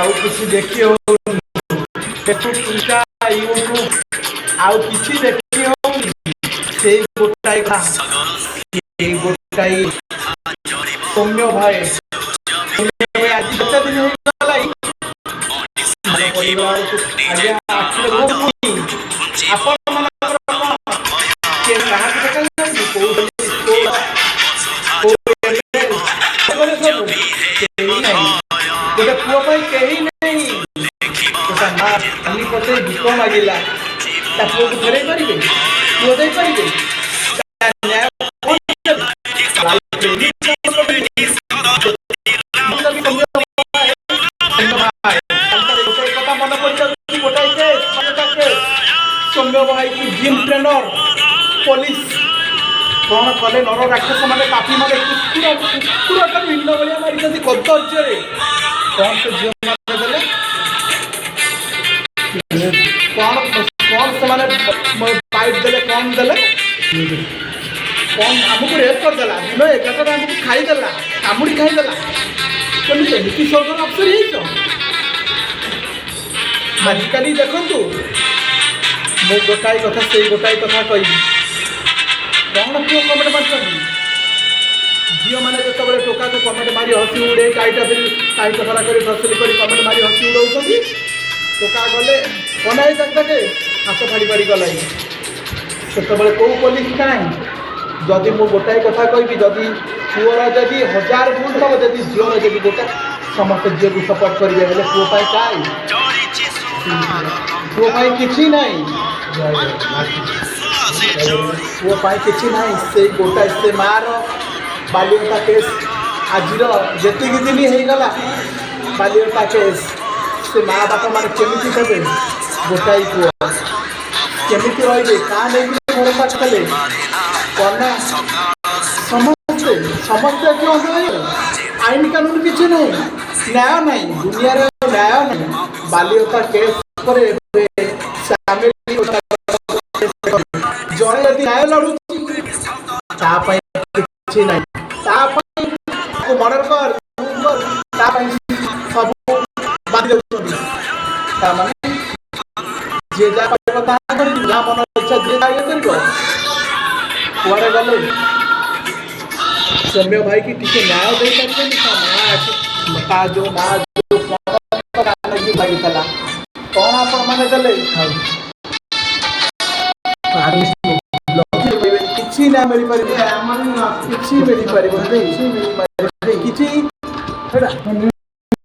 आउ किसी देखी हो फेसबुक इंस्टा यूट्यूब आउ किसी देखी हो से गोटाई गोटाई सौम्य भाई आज केते दिन हो गला परिवार को आगे आखिर आपण मन के कहा के गोटे पुओ कहीं नहीं पते भूक मागिला पुओ को फेर पारे पुओ दे पारे मन पड़े सौम्य भाई की जिम ट्रेनर पुलिस कौन कले नर राक्षस मैंने पापी मैंने कुकुर भिन्न भाया मारी कदर्य कौन से झील मारे कौन कौन से पाइप देले कौन देले कौन आमको रेप करदेला दिन एगारटा आमको खाईदेला कामुड़ी खाईदेला कमी एमती सरकार अफसर आजिकल देखु मु गोटाई कथा से गोटाई कथा कह कौन पुओ कमेंट मार्च झील मैंने जो टोका को कमेंट मारी हसी उड़े कईटा फिर कई कथा कर फसली कर कमेंट मारी हसी उड़ाऊँ टोका गले बनाई जगटे हाथ फाड़ी फाड़ी गला से कौ पुलिस कहीं जदि मु गोटाई कथा कहि जदि पुअर जदि 1000 भूल हम जदि झील जदि गोटा समस्त झील को सपोर्ट करेंगे बोले पुओ काय पुओ किसी नहीं पुओ किसी नहीं से गोटा से मार बालियता केस आज जी दिन होगला बालियता केस से माँ बापा मान केमी थे गोटाई पुओ केमी रे क्या नहीं भरोसा कले कौन समस्ते समस्ते क्यों आईन कानून किसी नहीं न्याय नहीं दुनिया न्याय नहीं बालियता केस जड़े यदि न्याय लड़ू ना मर्डर कर सब बांध माने जे जा मन इच्छा जे कुआड़े गले सौम्य भाई की टिके न्याय दे पारे जो माँ जो लगी कौन आपण मैंने देले किसी ना मिल पारे किसी मिल पारे किसी